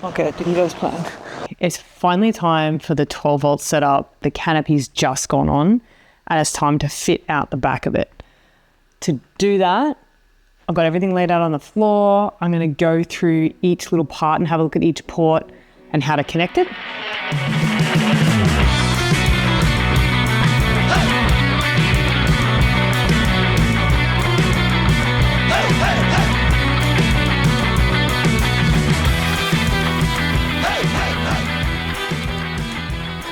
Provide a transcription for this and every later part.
Okay, didn't go as planned. It's finally time for the 12 volt setup. The canopy's just gone on and it's time to fit out the back of it. To do that, I've got everything laid out on the floor. I'm going to go through each little part and have a look at each port and how to connect it.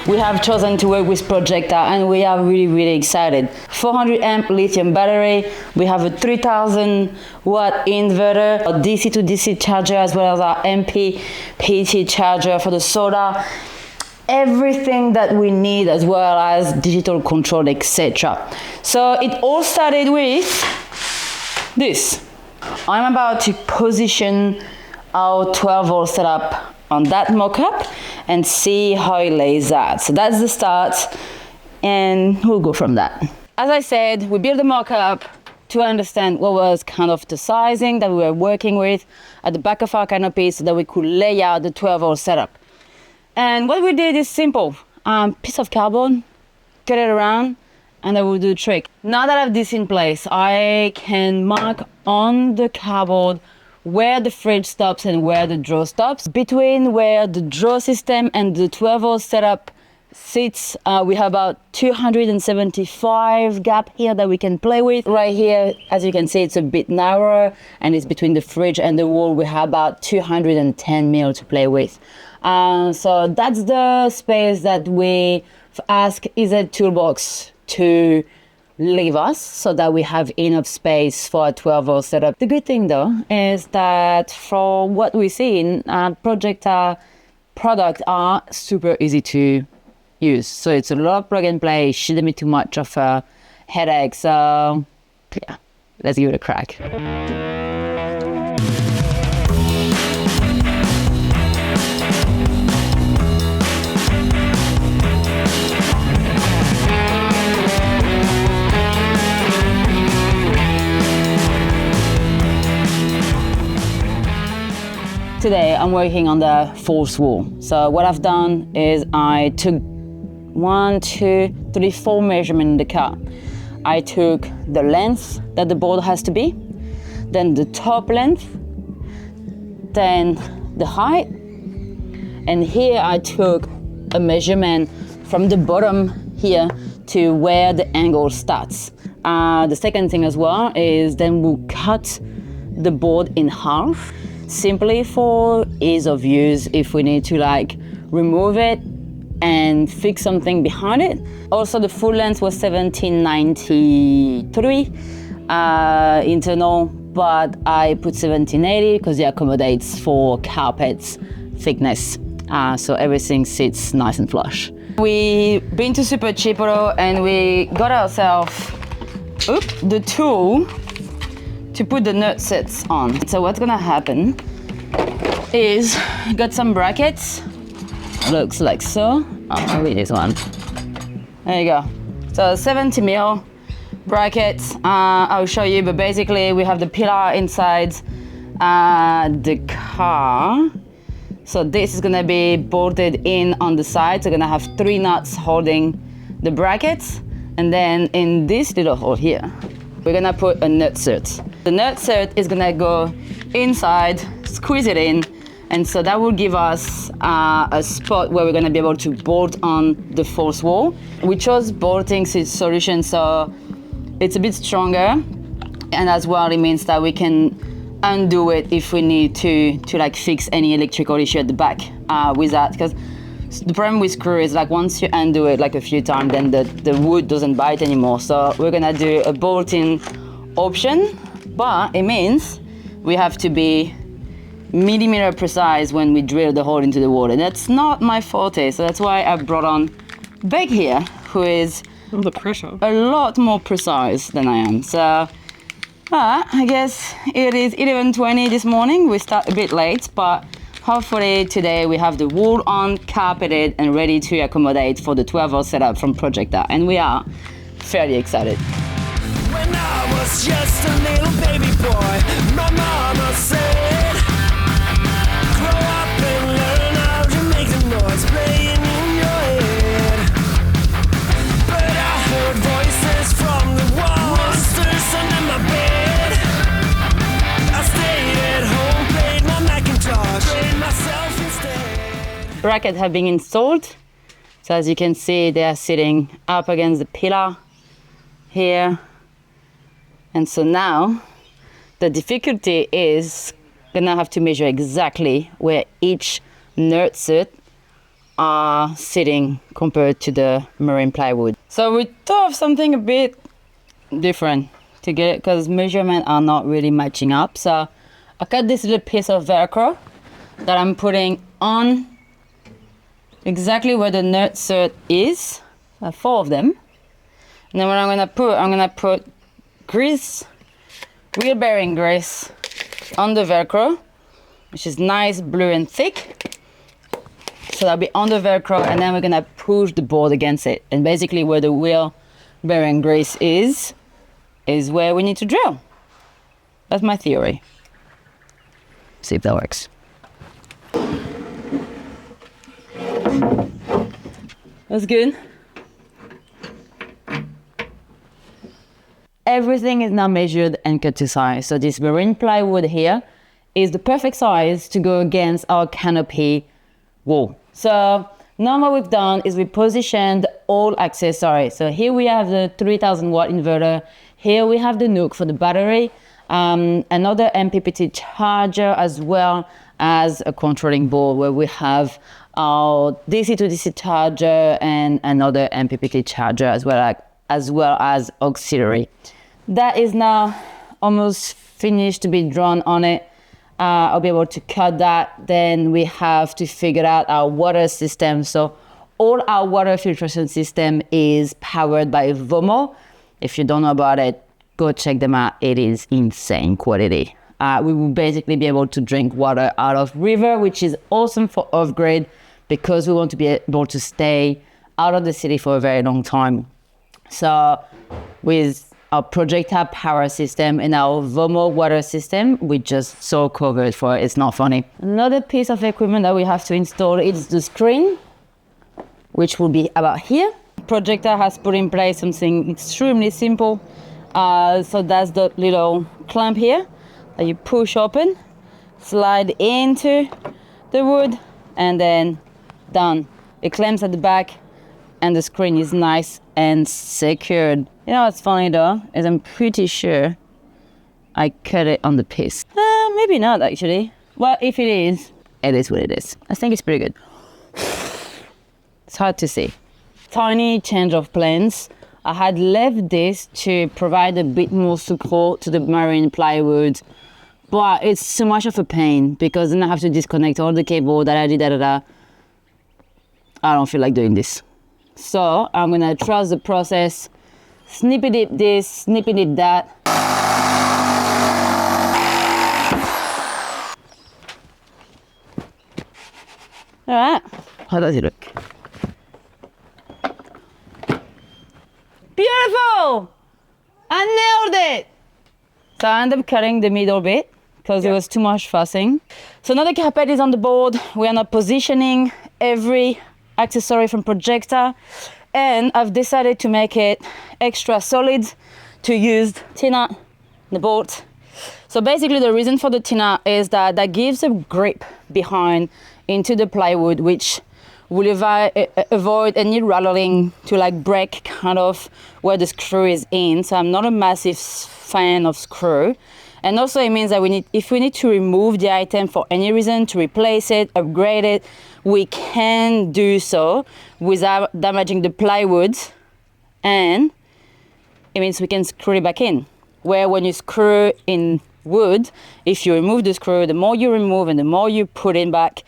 We have chosen to work with Projecta and we are really excited. 400 amp lithium battery, we have a 3000 watt inverter, a DC to DC charger as well as our MPPT charger for the solar. Everything that we need as well as digital control, etc. So it all started with this. I'm about to position our 12 volt setup on that mock-up and see how it lays out. So that's the start and we'll go from that. As I said, we built the mock-up to understand what was kind of the sizing that we were working with at the back of our canopy so that we could lay out the 12 volt setup. And what we did is simple. Piece of cardboard, cut it around, and that will do the trick. Now that I have this in place, I can mark on the cardboard where the fridge stops and where the draw stops. Between where the draw system and the 12 volt setup sits, we have about 275 gap here that we can play with. Right here, as you can see, it's a bit narrower and it's between the fridge and the wall. We have about 210 mil to play with. So that's the space that we ask EZ Toolbox to leave us so that we have enough space for a 12 volt setup. The good thing though is that for what we see in Projecta products are super easy to use. So it's a lot of plug and play, shouldn't be too much of a headache. So yeah, let's give it a crack. Today I'm working on the fourth wall. So what I've done is I took 1, 2, 3, 4 measurements in the car. I took the length that the board has to be, then the top length, then the height, and here I took a measurement from the bottom here to where the angle starts. The second thing as well is then we'll cut the board in half, simply for ease of use if we need to like remove it and fix something behind it. Also the full length was 1793 internal, but I put 1780 because it accommodates for carpets thickness. So everything sits nice and flush. We've been to Super Cheap Auto and we got ourselves the tool to put the nut sets on. So what's gonna happen is got some brackets, looks like so. Oh, maybe this one. There you go. So 70 mil brackets. I'll show you, but basically we have the pillar inside the car. So this is gonna be bolted in on the side. So we're gonna have 3 nuts holding the brackets, and then in this little hole here, we're gonna put a nut set. The nut set is gonna go inside, squeeze it in, and so that will give us a spot where we're gonna be able to bolt on the fourth wall. We chose bolting solution, so it's a bit stronger, and as well it means that we can undo it if we need to like fix any electrical issue at the back with that, because the problem with screw is like once you undo it like a few times, then the wood doesn't bite anymore. So we're gonna do a bolting option, but it means we have to be millimeter precise when we drill the hole into the wall, and that's not my forte. So that's why I brought on Beck here, who is the pressure a lot more precise than I am. So I guess it is 11:20 this morning. We start a bit late, but hopefully today we have the wall on, carpeted, and ready to accommodate for the 12 volt setup from Projecta, and we are fairly excited. When I was just a little baby boy, my mama said, grow up and brackets have been installed. So as you can see, they are sitting up against the pillar here. And so now the difficulty is gonna have to measure exactly where each nerd set are sitting compared to the marine plywood. So we thought of something a bit different to get it, because measurements are not really matching up. So I cut this little piece of Velcro that I'm putting on exactly where the nerd set is. 4 of them. And then what I'm gonna put grease, wheel bearing grease on the Velcro, which is nice, blue and thick. So that'll be on the Velcro, and then we're gonna push the board against it. And basically where the wheel bearing grease is where we need to drill. That's my theory. See if that works. That's good. Everything is now measured and cut to size. So this marine plywood here is the perfect size to go against our canopy wall. So now what we've done is we positioned all accessories. So here we have the 3000 watt inverter. Here we have the Nook for the battery, another MPPT charger, as well as a controlling board where we have our DC to DC charger and another MPPT charger, as well as auxiliary. That is now almost finished to be drawn on it. I'll be able to cut that. Then we have to figure out our water system. So all our water filtration system is powered by Vomo. If you don't know about it, go check them out. It is insane quality. We will basically be able to drink water out of river, which is awesome for off-grid, because we want to be able to stay out of the city for a very long time. So with our Projecta power system and our Vomo water system, we just so covered for it. It's not funny. Another piece of equipment that we have to install is the screen, which will be about here. Projecta has put in place something extremely simple. So that's the little clamp here that you push open, slide into the wood, and then done. It clamps at the back, and the screen is nice and secured. You know what's funny though, is I'm pretty sure I cut it on the piece. Maybe not actually. Well, if it is what it is. I think it's pretty good. It's hard to see. Tiny change of plans. I had left this to provide a bit more support to the marine plywood, but it's too much of a pain because then I have to disconnect all the cable, I don't feel like doing this. So I'm gonna trust the process, snippy dip this, snippy dip that. All right, how does it look? Beautiful! I nailed it! So I ended up cutting the middle bit because it was too much fussing. So now the carpet is on the board. We are now positioning every accessory from Projecta, and I've decided to make it extra solid to use Tina, the board. So basically the reason for the Tina is that gives a grip behind into the plywood, which will avoid any rattling to like break kind of where the screw is in. So I'm not a massive fan of screw. And also it means that if we need to remove the item for any reason, to replace it, upgrade it, we can do so without damaging the plywood. And it means we can screw it back in. Where when you screw in wood, if you remove the screw, the more you remove and the more you put in back,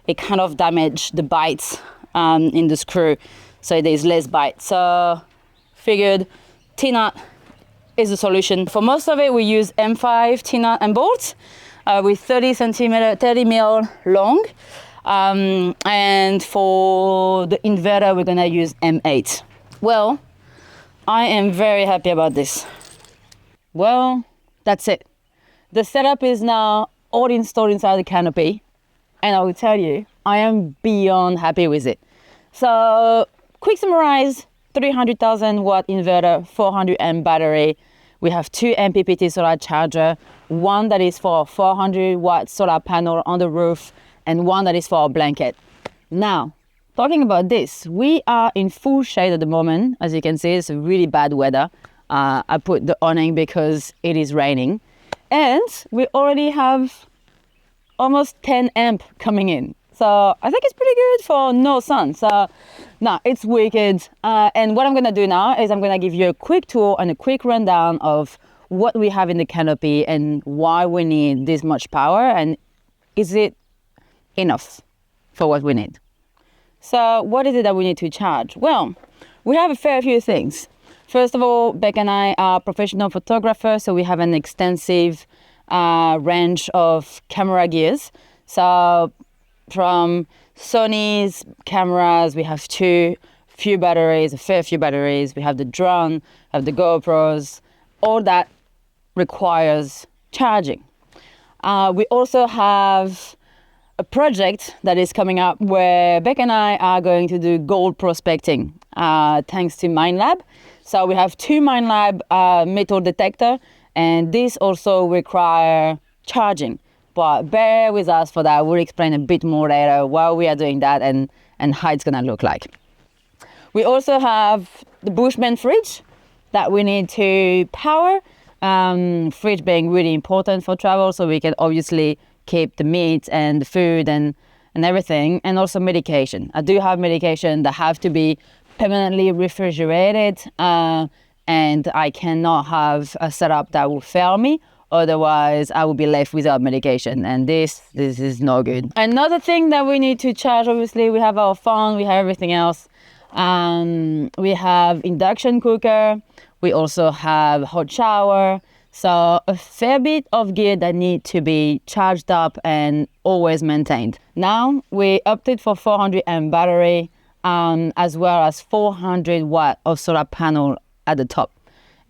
it kind of damages the bites in the screw, so there's less bite. So figured T-nut is the solution. For most of it, we use M5 T-nut and bolts with 30 mil long. And for the inverter, we're gonna use M8. Well, I am very happy about this. Well, that's it. The setup is now all installed inside the canopy. And I will tell you, I am beyond happy with it. So, quick summarize, 300,000 watt inverter, 400 amp battery. We have 2 MPPT solar charger, one that is for 400 watt solar panel on the roof, and one that is for our blanket. Now, talking about this, we are in full shade at the moment. As you can see, it's really bad weather. I put the awning because it is raining. And we already have almost 10 amp coming in. So I think it's pretty good for no sun. So no, it's wicked. And what I'm gonna do now is I'm gonna give you a quick tour and a quick rundown of what we have in the canopy and why we need this much power and is it enough for what we need. So what is it that we need to charge? Well, we have a fair few things. First of all, Beck and I are professional photographers, so we have an extensive range of camera gears. So from Sony's cameras, we have a fair few batteries. We have the drone, have the GoPros, all that requires charging. We also have a project that is coming up where Beck and I are going to do gold prospecting thanks to MineLab. So we have 2 MineLab metal detector, and this also require charging. But bear with us for that. We'll explain a bit more later while we are doing that and how it's gonna look like. We also have the Bushman fridge that we need to power. Fridge being really important for travel, so we can obviously keep the meat and the food and everything, and also medication. I do have medication that have to be permanently refrigerated, and I cannot have a setup that will fail me. Otherwise, I will be left without medication, and this is no good. Another thing that we need to charge, obviously, we have our phone, we have everything else. We have induction cooker. We also have hot shower. So a fair bit of gear that need to be charged up and always maintained. Now we opted for 400 amp battery, as well as 400 watt of solar panel at the top.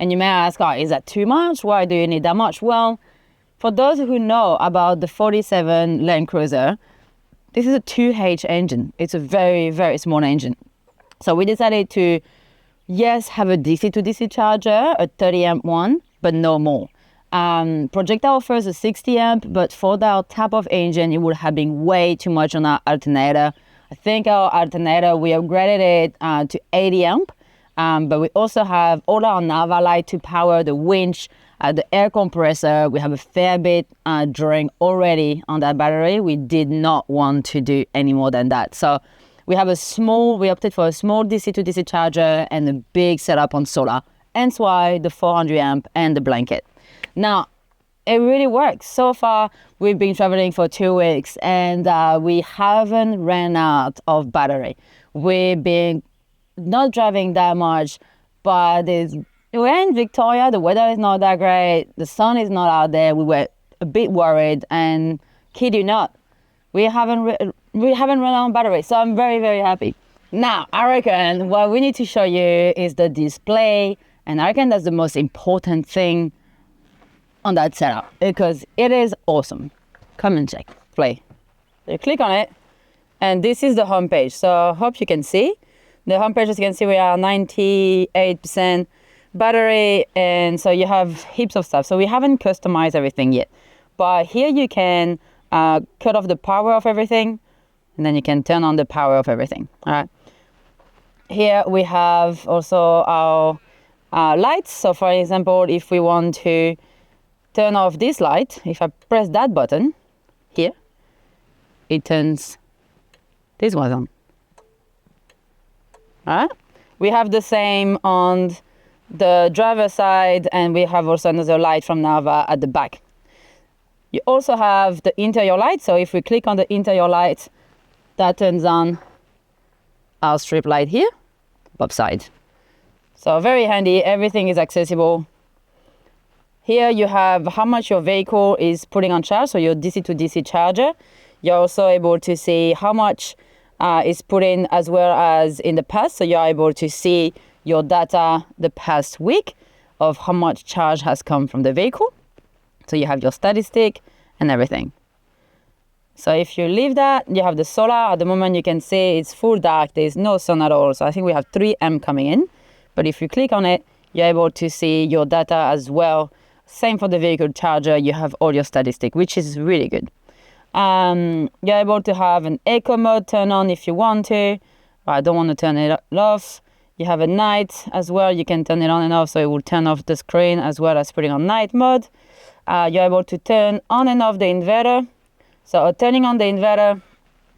And you may ask, oh, is that too much? Why do you need that much? Well, for those who know about the 47 Landcruiser, this is a 2H engine. It's a very, very small engine. So we decided to, yes, have a DC to DC charger, a 30 amp one, but no more. Projecta offers a 60 amp, but for that type of engine, it would have been way too much on our alternator. I think our alternator, we upgraded it to 80 amp, but we also have all our Nava light to power the winch, the air compressor. We have a fair bit drawing already on that battery. We did not want to do any more than that. So we opted for a small DC to DC charger and a big setup on solar. Hence why the 400 amp and the blanket. Now, it really works. So far, we've been traveling for 2 weeks and we haven't ran out of battery. We've been not driving that much, but we're in Victoria, the weather is not that great, the sun is not out there. We were a bit worried, and kid you not, we haven't run out of battery, so I'm very, very happy. Now, I reckon what we need to show you is the display, and I reckon that's the most important thing on that setup because it is awesome. Come and check, play. So you click on it, and this is the homepage. So I hope you can see. The homepage, as you can see, we are 98% battery, and so you have heaps of stuff. So we haven't customized everything yet, but here you can cut off the power of everything, and then you can turn on the power of everything. All right. Here we have also our lights. So for example, if we want to turn off this light, if I press that button here, it turns this one on. All right. We have the same on the driver's side, and we have also another light from Nava at the back. You also have the interior light. So if we click on the interior light, that turns on our strip light here, upside. So very handy, everything is accessible. Here you have how much your vehicle is putting on charge, so your DC to DC charger. You're also able to see how much is put in as well as in the past, so you're able to see your data the past week of how much charge has come from the vehicle. So you have your statistic and everything. So if you leave that, you have the solar. At the moment you can see it's full dark, there's no sun at all. So I think we have 3 amp coming in. But if you click on it, you're able to see your data as well. Same for the vehicle charger, you have all your statistics, which is really good. You're able to have an eco mode turn on if you want to. I don't want to turn it off. You have a night as well. You can turn it on and off, so it will turn off the screen as well as putting on night mode. You're able to turn on and off the inverter. So turning on the inverter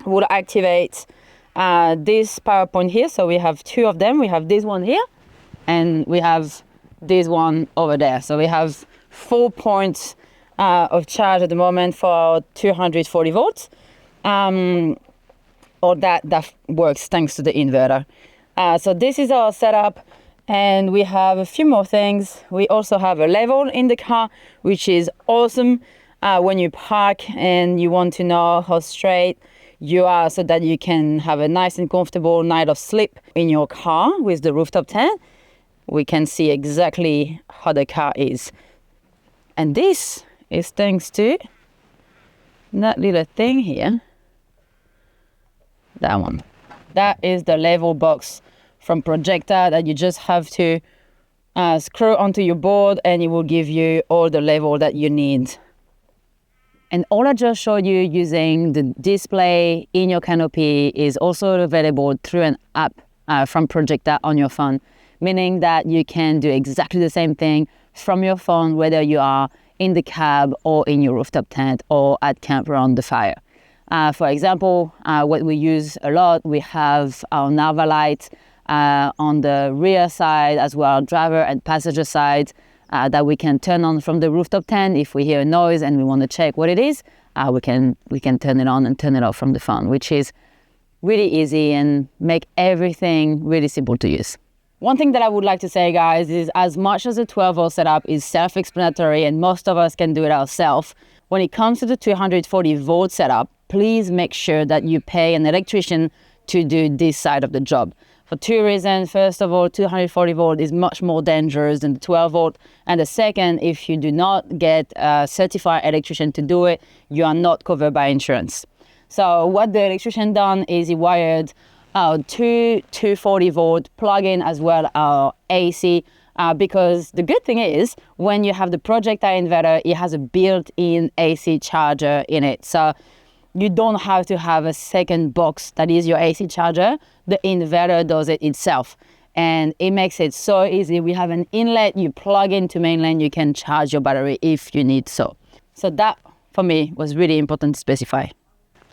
will activate this power point here. So we have two of them. We have this one here, and we have this one over there. So we have 4 points of charge at the moment for 240 volts. Or that works thanks to the inverter. So this is our setup, and we have a few more things. We also have a level in the car, which is awesome when you park and you want to know how straight you are so that you can have a nice and comfortable night of sleep in your car with the rooftop tent. We can see exactly how the car is. And this is thanks to that little thing here. That one. That is the level box from Projecta that you just have to screw onto your board, and it will give you all the level that you need. And all I just showed you using the display in your canopy is also available through an app from Projecta on your phone, meaning that you can do exactly the same thing from your phone, whether you are in the cab or in your rooftop tent or at camp around the fire. For example, what we use a lot, we have our Narva light on the rear side as well, driver and passenger side, that we can turn on from the rooftop tent. If we hear a noise and we want to check what it is, we can turn it on and turn it off from the phone, which is really easy and make everything really simple to use. One thing that I would like to say, guys, is as much as the 12-volt setup is self-explanatory and most of us can do it ourselves, when it comes to the 240-volt setup, please make sure that you pay an electrician to do this side of the job. For two reasons. First of all, 240 volt is much more dangerous than the 12 volt. And the second, if you do not get a certified electrician to do it, you are not covered by insurance. So what the electrician done is he wired two 240 volt plug-in as well our AC, because the good thing is when you have the Projecta inverter, it has a built-in AC charger in it. So you don't have to have a second box that is your AC charger. The inverter does it itself, and it makes it so easy. We have an inlet, you plug into mainland, you can charge your battery if you need so. So that for me was really important to specify.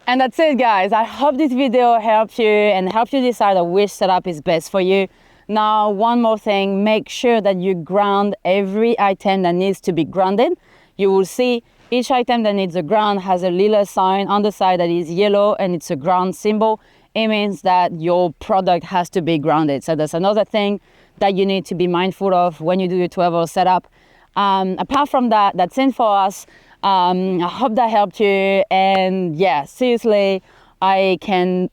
And that's it, guys. I hope this video helped you and helped you decide which setup is best for you. Now, one more thing, make sure that you ground every item that needs to be grounded. You will see each item that needs a ground has a little sign on the side that is yellow, and it's a ground symbol. It means that your product has to be grounded. So that's another thing that you need to be mindful of when you do your 12-volt setup. Apart from that, that's it for us. I hope that helped you. And yeah, seriously, I can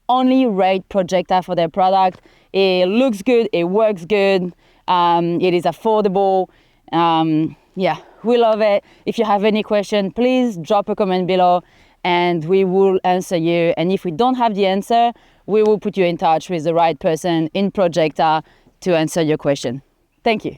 only rate Projecta for their product. It looks good, it works good, it is affordable. Yeah, we love it. If you have any question, please drop a comment below and we will answer you. And if we don't have the answer, we will put you in touch with the right person in Projecta to answer your question. Thank you.